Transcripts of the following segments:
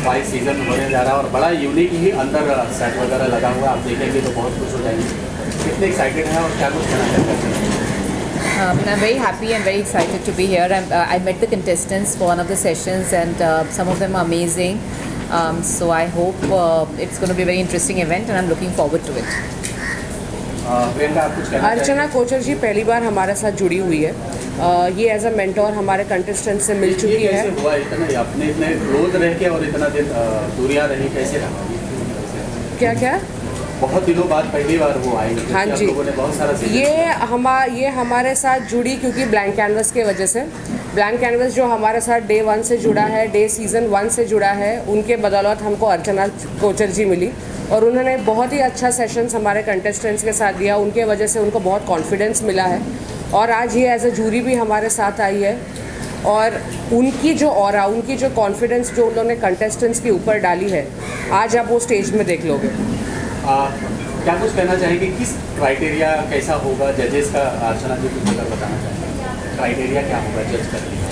5 season होने जा रहा है और बड़ा यूनिक ही अंदर सेट वगैरह लगा हुआ है, आप देखेंगे तो बहुत खुश हो जाएंगे। कितने एक्साइटेड हैं और क्या कुछ कहना चाहते हैं? I'm very happy and very excited to be here. I met the contestants for one of the sessions and some of them are amazing. So I hope it's going to be a very interesting event and I'm looking forward to it. Priyanka, आप कुछ कहना अर्चना कोचर जी पहली बार हमारे साथ जुड़ी हुई है। ये एज अ मेंटोर हमारे कंटेस्टेंट से मिल चुकी है। कैसे हुआ इतना अपने इतने क्लोज रह के और इतना दिन दूरियां रही, कैसे रहा? क्या क्या? बहुत दिनों बाद पहली बार वो आई। हाँ जी, लोगों ने बहुत सारा ये हमारे साथ जुड़ी क्योंकि ब्लैंक कैनवस के वजह से। ब्लैंक कैनवस जो हमारे साथ डे 1 से जुड़ा है, डे सीज़न 1 से जुड़ा है, उनके बदौलत हमको अर्चना कोचर जी मिली और उन्होंने बहुत ही अच्छा सेशंस हमारे कंटेस्टेंट्स के साथ दिया। उनके वजह से उनको बहुत कॉन्फिडेंस मिला है और आज ये एज अ जूरी भी हमारे साथ आई है और उनकी जो ऑरा, उनकी जो कॉन्फिडेंस जो उन्होंने कंटेस्टेंट्स के ऊपर डाली है, आज आप वो स्टेज में देख लोगे। क्या कुछ कहना चाहेंगे, किस क्राइटेरिया कैसा होगा जजेस का? अर्चना जी कुछ अगर बताना चाहेंगे, क्राइटेरिया क्या होगा जज करने का?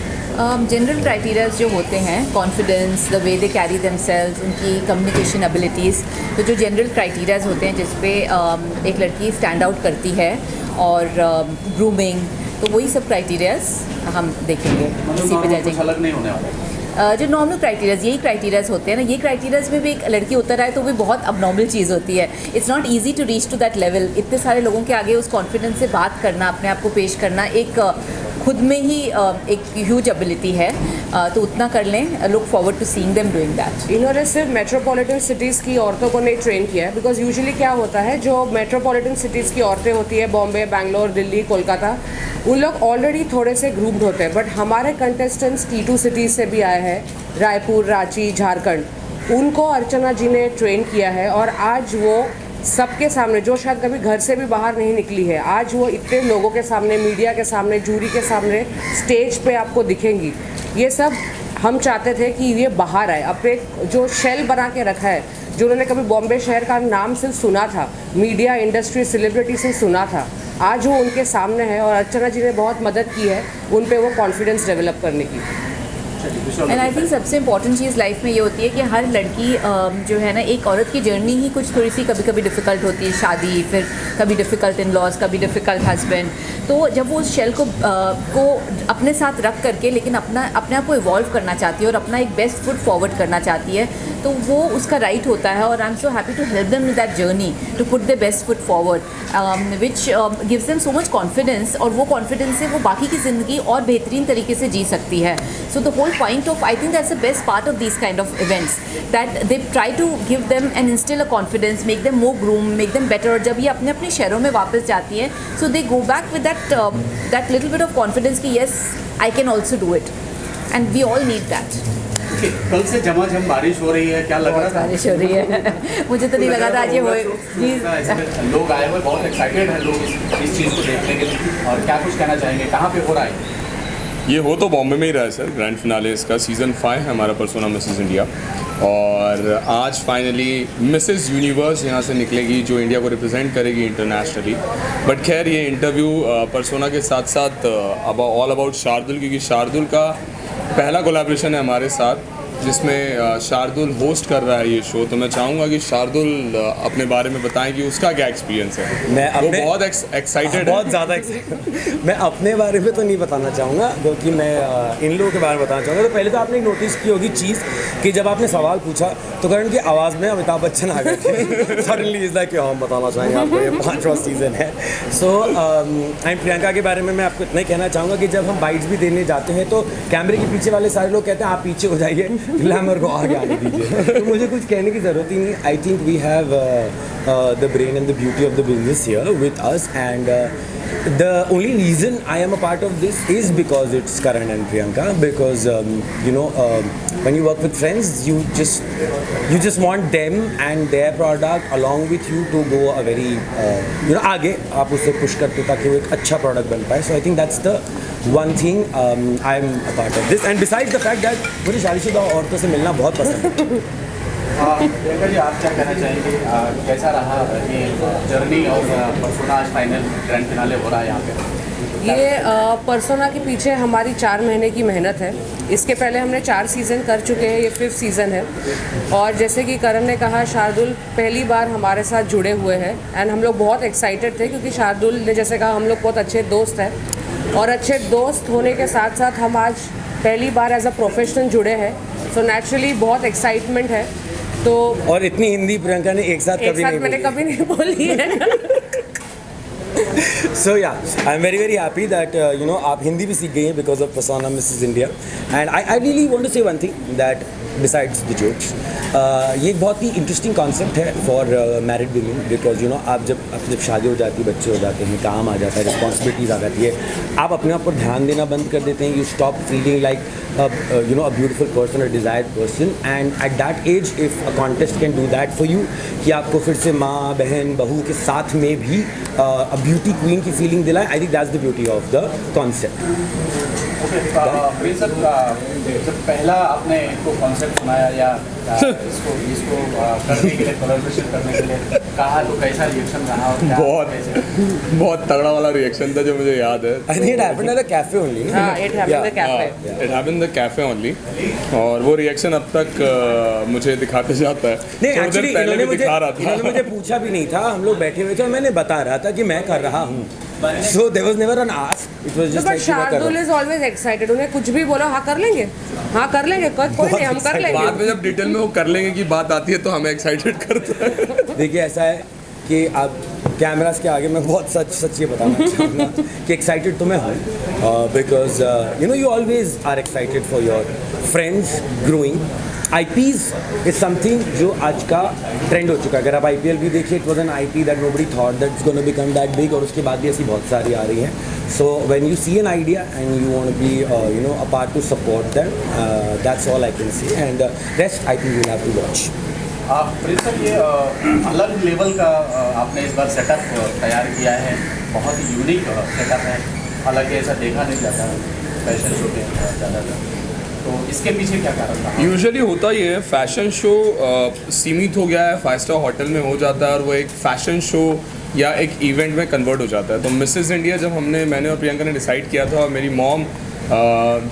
जनरल क्राइटेरियाज जो होते हैं, confidence, the way they carry themselves, उनकी कम्युनिकेशन एबिलिटीज़, तो जो जनरल क्राइटेरियाज होते हैं जिस पे एक लड़की स्टैंड आउट करती है और ग्रूमिंग, तो वही सब क्राइटेरियाज हम देखेंगे। इसी पे जजेंगे। अलग नहीं होने वाला। जो नॉर्मल क्राइटेरियाज, यही क्राइटेरियाज होते हैं ना, ये क्राइटेरियाज में भी एक लड़की उतर आए तो भी बहुत अबनॉर्मल चीज़ होती है। It's not easy to reach to that level. इतने सारे लोगों के आगे उस कॉन्फिडेंस से बात करना, अपने आप को पेश करना, एक खुद में ही एक ह्यूज एबिलिटी है। तो उतना कर लें। Look forward to seeing them doing that. इन्होंने सिर्फ मेट्रोपॉलिटन सिटीज़ की औरतों को नहीं ट्रेन किया है, बिकॉज यूजुअली क्या होता है, जो मेट्रोपॉलिटन सिटीज़ की औरतें होती है, बॉम्बे, बैंगलोर, दिल्ली, कोलकाता, उन लोग ऑलरेडी थोड़े से ग्रूम्ड होते हैं। बट हमारे कंटेस्टेंट्स T2 सिटीज़ से भी आए हैं, रायपुर, रांची, झारखंड, उनको अर्चना जी ने ट्रेन किया है और आज वो सबके सामने, जो शायद कभी घर से भी बाहर नहीं निकली है, आज वो इतने लोगों के सामने, मीडिया के सामने, जूरी के सामने, स्टेज पे आपको दिखेंगी। ये सब हम चाहते थे कि ये बाहर आए, अपने जो शेल बना के रखा है, जो उन्होंने कभी बॉम्बे शहर का नाम सिर्फ सुना था, मीडिया, इंडस्ट्री, सेलिब्रिटी से सुना था, आज वो उनके सामने है और अर्चना जी ने बहुत मदद की है उन पे वो कॉन्फिडेंस डेवलप करने की। एंड आई थिंक सबसे इंपॉर्टेंट चीज़ लाइफ में ये होती है कि हर लड़की जो है ना, एक औरत की जर्नी ही कुछ थोड़ी सी कभी कभी डिफ़िकल्ट होती है, शादी, फिर कभी डिफ़िकल्ट इन लॉज, कभी डिफ़िकल्ट हस्बैंड। तो जब वो उस शेल को अपने साथ रख करके लेकिन अपने आप को इवॉल्व करना चाहती है और अपना एक बेस्ट फुट फॉरवर्ड करना चाहती है, तो वो उसका राइट होता है। और I am so happy to help them with that journey to put the best foot forward, which gives them so much confidence. और वो कॉन्फिडेंस से वो बाकी की ज़िंदगी और बेहतरीन तरीके से जी सकती है। So the whole point of, I think that's the best part of these kind of events, that they try to give them and instill a confidence, make them more groomed, make them better। और जब ये अपने अपने शहरों में वापस जाती है, so they go back with that little bit of confidence कि yes, I can also do it, and we all need that। कल से झमाझम बारिश हो रही है, क्या लग रहा है? बारिश हो रही है। मुझे तो नहीं लगा था आज ये होए। लोग आए हुए बहुत एक्साइटेड हैं, लोग इस चीज़ को देखने के लिए, और क्या कुछ कहना चाहेंगे, कहाँ पे हो रहा है? ये हो तो बॉम्बे में ही रहा है सर। ग्रैंड फिनाले इसका सीज़न 5 है हमारा, पर्सोना मिसेस इंडिया, और आज फाइनली मिसेस यूनिवर्स यहाँ से निकलेगी जो इंडिया को रिप्रेजेंट करेगी इंटरनेशनली। बट खैर ये इंटरव्यू पर्सोना के साथ साथ ऑल अबाउट शार्दुल, क्योंकि शार्दुल का पहला कोलैबोरेशन है हमारे साथ जिसमें शार्दुल होस्ट कर रहा है ये शो। तो मैं चाहूँगा कि शार्दुल अपने बारे में बताएं कि उसका क्या एक्सपीरियंस है। वो बहुत एक्साइटेड, बहुत ज़्यादा एक्साइटेड। मैं अपने बारे में तो नहीं बताना चाहूँगा, क्योंकि मैं इन लोगों के बारे में बताना चाहूँगा। तो पहले तो आपने नोटिस की होगी चीज़ कि जब आपने सवाल पूछा तो करण की आवाज़ में अमिताभ बच्चन आ गए थे। सडनली इज़ लाइक कि हम बताना चाहेंगे आपको ये 5वां सीज़न है। सो एंड प्रियंका के बारे में मैं आपको इतना ही कहना चाहूँगा कि जब हम बाइट्स भी देने जाते हैं तो कैमरे के पीछे वाले सारे लोग कहते हैं आप पीछे हो जाइए, ग्लैमर को आगे आने दीजिए। तो मुझे कुछ कहने की ज़रूरत ही नहीं। I think we have the brain and the beauty of the business here with us, and the only reason I am a part of this is because it's Karan and Priyanka, because when you work with friends, you just want them and their product along with you to go a very आगे आप उससे push करते हो ताकि वो एक अच्छा product बन पाए। So I think that's the one thing I'm a part of this, and besides the fact that मुझे शादीशुदा औरतों से मिलना बहुत पसंद है। प्रियंका जी, आप क्या कहना चाहेंगे, कैसा रहा ये जर्नी और पर्सोना आज फाइनल ग्रैंड फिनाले हो रहा है यहाँ पे? ये पर्सोना के पीछे हमारी 4 महीने की मेहनत है। इसके पहले हमने 4 सीज़न कर चुके हैं, ये 5th सीज़न है। और जैसे कि करण ने कहा, शार्दुल पहली बार हमारे साथ जुड़े हुए हैं एंड हम लोग बहुत एक्साइटेड थे क्योंकि शार्दुल ने जैसे कहा हम लोग बहुत अच्छे दोस्त हैं, और अच्छे दोस्त होने के साथ साथ हम आज पहली बार एज अ प्रोफेशनल जुड़े हैं। सो नेचुरली बहुत एक्साइटमेंट है। तो और इतनी हिंदी प्रियंका ने एक साथ कभी नहीं मैंने बोली। कभी नहीं बोली है। So yeah, I'm very very happy that you know आप हिंदी भी सीख गई हैं because of Persona Mrs. India, and I really want to say one thing that besides the jokes, ये एक बहुत ही इंटरेस्टिंग कॉन्सेप्ट है for married women, because you no आप जब शादी हो जाती है, बच्चे हो जाते हैं, काम आ जाता है, रिस्पॉन्सिबिलिटीज आ जाती है, आप अपने आप पर ध्यान देना बंद कर देते हैं। You stop feeling like you know a beautiful person, a desired person, and at that age if a contest can do that for you कि आपको फिर से माँ बहन बहू के साथ में भी a beauty queen की फीलिंग दिलाए, I think that's the beauty of the concept. Prince sir, जब पहला आपने इनको कॉन्सेप्ट सुनाया या इसको करने के लिए, कोलैबोरेशन करने के लिए कहा, तो कैसा रिएक्शन रहा? और क्या बहुत तगड़ा वाला रिएक्शन था जो मुझे याद है। I think it happened at the cafe only. No? हाँ, it happened at the cafe. It happened in the cafe only, और वो रिएक्शन अब तक मुझे दिखाते जाता है। नहीं थोड़ी देर एक्चुअली पहले भी दिखा रहा था। इन्होंने मुझे पूछा भी नहीं था, हम लोग बैठे हुए थे और मैंने बता रहा था कि मैं कर रहा हूँ। So there was never an ask. It was just but like कि मैं कर शार्दुल रहा इज ऑलवेज एक्साइटेड। उन्हें कुछ भी बोला, हाँ कर लेंगे, हाँ कर लेंगे, कोई नहीं, हम कर लेंगे। बाद में जब डिटेल में वो कर लेंगे की बात आती है तो हमें एक्साइटेड करता है। हूँ। देखिए ऐसा है कि आप कैमरास के आगे मैं बहुत सच ये बताना चाहूँगा कि एक्साइटेड तो मैं हूँ, because you know you always are excited for your friends growing. IPs is something जो आज का ट्रेंड हो चुका है। अगर आप IPL भी देखिए, it was an IP that nobody thought that is gonna become that big, और उसके बाद भी ऐसी बहुत सारी आ रही हैं। So when you see an idea and you want to be you know a part to support them, that's all I can say, and rest I think you have to watch. Prince sir, ये अलग level का आपने इस बार setup तैयार किया है, बहुत ही unique setup है, हालांकि ऐसा देखा नहीं जाता फैशन शो के ज़्यादातर। तो इसके पीछे क्या कारण था? यूजुअली होता ही है, फैशन शो सीमित हो गया है, 5 स्टार होटल में हो जाता है और वो एक फैशन शो या एक इवेंट में कन्वर्ट हो जाता है। तो मिसेस इंडिया जब मैंने और प्रियंका ने डिसाइड किया था, और मेरी मॉम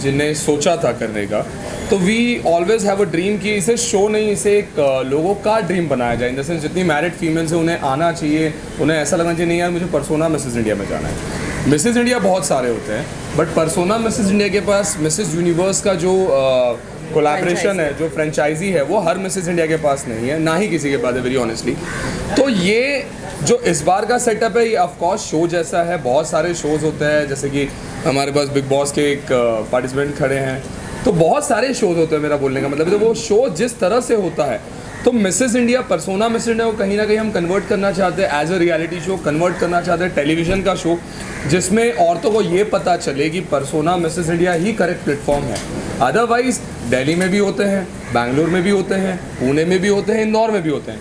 जिन्हें सोचा था करने का, तो we always have a dream कि इसे शो नहीं, इसे एक लोगों का ड्रीम बनाया जाए। इन द सेंस जितनी मैरिड फीमेल्स हैं उन्हें आना चाहिए, उन्हें ऐसा लगना चाहिए नहीं यार मुझे पर्सोना मिसेस इंडिया में जाना है। मिसेस इंडिया बहुत सारे होते हैं, बट पर्सोना मिसेस इंडिया के पास मिसेस यूनिवर्स का जो कोलैबोरेशन है, जो फ्रेंचाइजी है, वो हर मिसेस इंडिया के पास नहीं है, ना ही किसी के पास है, वेरी ऑनेस्टली। तो ये जो इस बार का सेटअप है, ये ऑफकोर्स शो जैसा है। बहुत सारे शोज़ होते हैं, जैसे कि हमारे पास बिग बॉस के एक पार्टिसिपेंट खड़े हैं, तो बहुत सारे शोज़ होते हैं। मेरा बोलने का मतलब है, तो वो शो जिस तरह से होता है, तो Mrs India, persona Mrs India को कहीं ना कहीं हम कन्वर्ट करना चाहते हैं as a reality show, convert करना चाहते हैं टेलीविज़न का शो, जिसमें औरतों को ये पता चले कि पर्सोना मिसेस इंडिया ही करेक्ट प्लेटफॉर्म है। अदरवाइज दिल्ली में भी होते हैं, बैंगलोर में भी होते हैं, पुणे में भी होते हैं, इंदौर में भी होते हैं,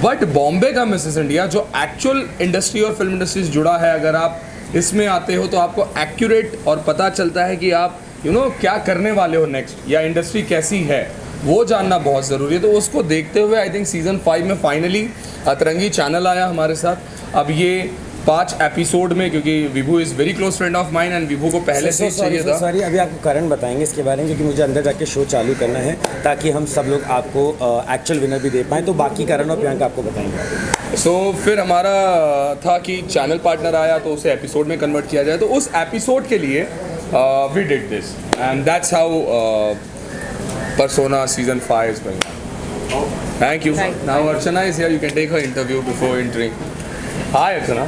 बट बॉम्बे का मिसेस इंडिया जो एक्चुअल इंडस्ट्री और फिल्म इंडस्ट्री से जुड़ा है, अगर आप इसमें आते हो तो आपको एक्यूरेट और पता चलता है कि आप क्या करने वाले हो नेक्स्ट, या इंडस्ट्री कैसी है, वो जानना बहुत ज़रूरी है। तो उसको देखते हुए आई थिंक सीज़न 5 में फाइनली अतरंगी चैनल आया हमारे साथ। अब ये 5 एपिसोड में, क्योंकि Vibhu is very close friend of mine and Vibhu को पहले से चाहिए था। सॉरी, अभी आपको करण बताएंगे इसके बारे में, क्योंकि मुझे अंदर जाके शो चालू करना है ताकि हम सब लोग आपको एक्चुअल विनर भी दे पाएँ। तो बाकी करण और प्रियंका आपको बताएंगे। सो फिर हमारा था कि चैनल पार्टनर आया तो उसे एपिसोड में कन्वर्ट किया जाए। तो उस एपिसोड के लिए we did this, and that's how Persona season 5 is going on. Thank you. Now Archana is here. You can take her interview before entering. Hi Archana.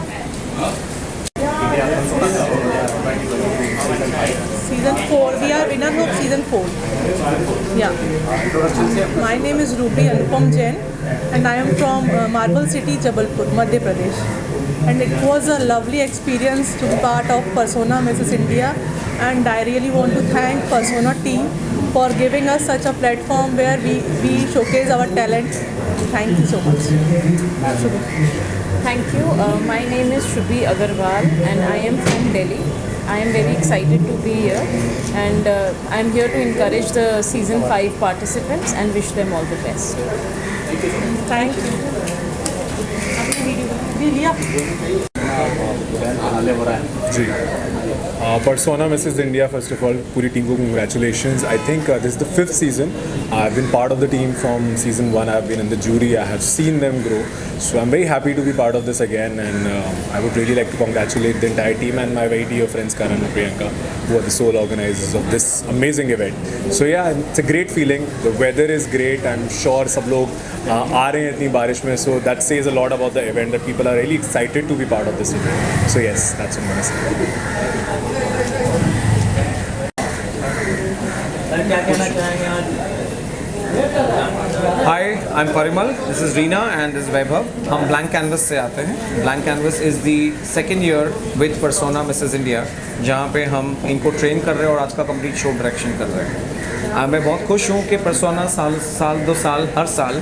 Season 4. We are winners of season 4. Yeah. My name is Ruby Anupam Jain, and I am from Marble City, Jabalpur, Madhya Pradesh. And it was a lovely experience to be part of Persona Mrs. India, and I really want to thank Persona team for giving us such a platform where we showcase our talent. Thank you so much. Thank you. My name is Shubhi Agarwal and I am from Delhi. I am very excited to be here, and I am here to encourage the season 5 participants and wish them all the best. Thank you. भी लिया finale हो रहा है जी Persona Mrs. India, first of all, पूरी team को congratulations. I think this is the 5th season. I've been part of the team from season 1. I've been in the jury. I have seen them grow. So I'm very happy to be part of this again, and I would really like to congratulate the entire team and my very dear friends Karan and Priyanka, who are the sole organizers of this amazing event. So yeah, it's a great feeling. The weather is great. I'm sure सब लोग आ रहे हैं इतनी बारिश में. So that says a lot about the event, that people are really excited to be part of this event. So yes, that's what I'm going to say. Hi, I'm Parimal. This is Reena and this is Vaibhav. हम Blank Canvas से आते हैं. Blank Canvas is the second year with Persona Mrs. India, जहाँ पे हम इनको train कर रहे हैं और आज का कंप्लीट शो डायरेक्शन कर रहे हैं. मैं बहुत खुश हूँ कि Persona साल 2 साल हर साल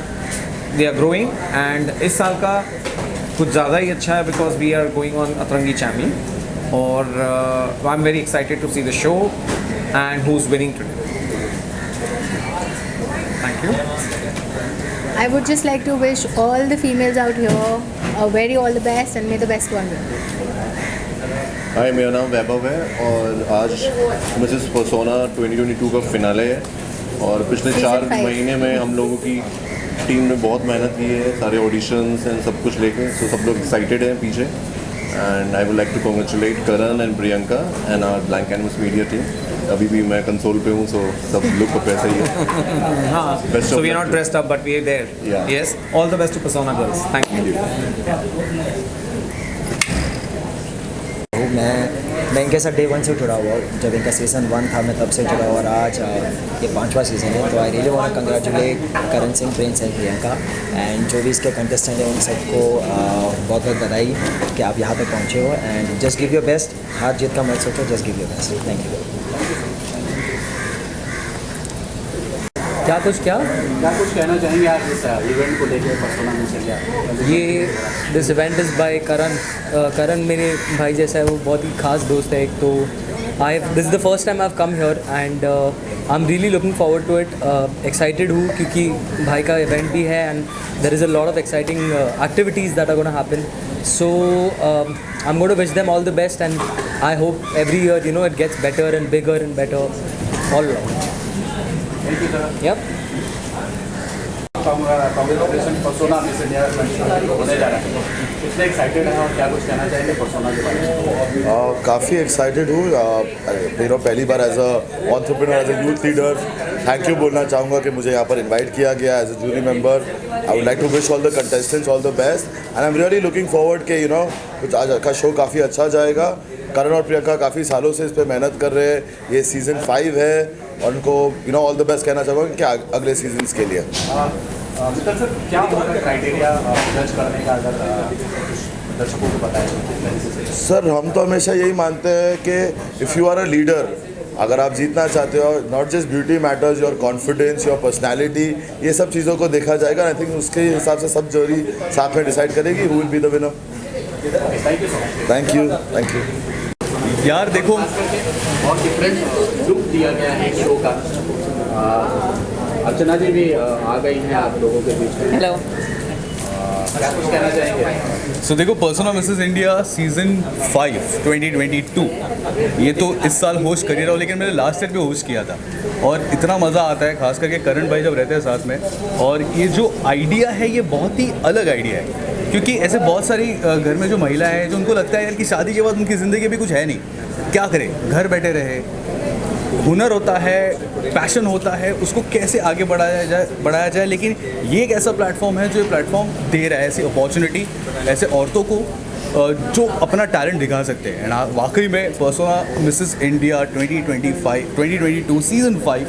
they are growing, and इस साल का कुछ ज़्यादा ही अच्छा है because we are going on अतरंगी चैनल, और I'm very excited to see the show and who's winning today. Thank you. I would just like to wish all the females out here a very all the best and may the best one win. हाय, मेरा नाम वैभव है और आज Mrs persona 2022 का finale है, और पिछले Season 4 5 महीने में हम लोगों की टीम ने बहुत मेहनत की है, सारे ऑडिशंस एंड सब कुछ लेके. सो सब लोग एक्साइटेड हैं पीछे, and I would like to congratulate Karan and Priyanka and our blank canvas media team. अभी भी मैं कंसोल पे हूँ, सो सब लुक पे ऐसा ही है. हाँ, Best so of we are luck. not dressed up, but we are there. Yeah. Yes, all the best to Persona girls. Thank you. मैं इनके साथ डे 1 से जुड़ा हुआ हूँ. जब इनका सीज़न 1 था मैं तब से जुड़ा हुआ, और आज ये 5वां सीज़न है. तो I really want to congratulate Karan Singh, Prince and Priyanka, and जो भी इसके कंटेस्टेंट हैं उन सबको बहुत बहुत बधाई कि आप यहाँ तक पहुँचे हो. And just give your best. हार जीत का मत सोचो, just give your best. Thank you. क्या कुछ कहना चाहेंगे आप इस इवेंट को लेकर पर्सोना मिस इंडिया? ये दिस इवेंट इज़ बाय करण मेरे भाई जैसा है, वो बहुत ही खास दोस्त है एक. तो this is the first time I have come here, and I am really looking forward to it. Excited हूँ क्योंकि भाई का इवेंट भी है, and there is a lot of exciting activities that are gonna happen. So I'm going to wish them all the best, and I hope every year, you know, it gets better and bigger and better all along. Thank you, sir. Yep. Congratulation persona miss India होने जा रहा है. कितने excited हैं और क्या कुछ कहना चाहेंगे पर्सोना के बारे में? काफ़ी एक्साइटेड हूँ. पहली बार as a entrepreneur, as a youth leader thank you बोलना चाहूँगा कि मुझे यहाँ पर इनवाइट किया गया as a jury member. I would like to wish all the contestants all the best, and I am really looking forward के you know कुछ आज का शो काफ़ी अच्छा जाएगा. करण और प्रियंका काफ़ी सालों से इस पर मेहनत कर रहे हैं. ये सीज़न 5 है और उनको you know all the best कहना चाहूँगा कि अगले सीजन्स के लिए. मित्तल सर, क्या होगा क्राइटेरिया जज करने का, अगर दर्शकों को पता है? सर, हम तो हमेशा यही मानते हैं कि if you are a leader, अगर आप जीतना चाहते हो, not just beauty matters, your confidence, your personality, ये सब चीज़ों को देखा जाएगा. आई थिंक उसके हिसाब से सब जोड़ी साथ में डिसाइड करेगी who will be the winner. Thank you. Thank you. यार देखो, बहुत डिफरेंट लुक दिया गया है शो का. अर्चना जी भी आ गई हैं आप लोगों के बीच में. हेलो. क्या कुछ कहना चाहेंगे? सो देखो, पर्सोना मिसेस इंडिया सीज़न 5 2022 ये तो इस साल होस्ट कर ही रहा हूँ, लेकिन मैंने लास्ट ईयर भी होस्ट किया था, और इतना मज़ा आता है, खास करके करण भाई जब रहते हैं साथ में. और ये जो आइडिया है ये बहुत ही अलग आइडिया है, क्योंकि ऐसे बहुत सारी घर में जो महिलाएं हैं जो उनको लगता है यार कि शादी के बाद उनकी ज़िंदगी भी कुछ है नहीं, क्या करें, घर बैठे रहे. हुनर होता है, पैशन होता है, उसको कैसे आगे बढ़ाया जाए. लेकिन ये एक ऐसा प्लेटफॉर्म है जो ये प्लेटफॉर्म दे रहा है ऐसी अपॉर्चुनिटी ऐसे औरतों को जो अपना टैलेंट दिखा सकते हैं. एंड वाकई में Persona Mrs India 2022 season 5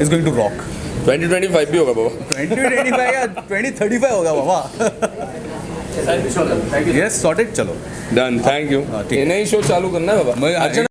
is going to rock. 2025 भी होगा बाबा. 2025 या 2035 होगा बाबा. Thank you. Yes, sorted. चलो डन. Thank you. ठीक है. नई शो चालू करना है बाबा.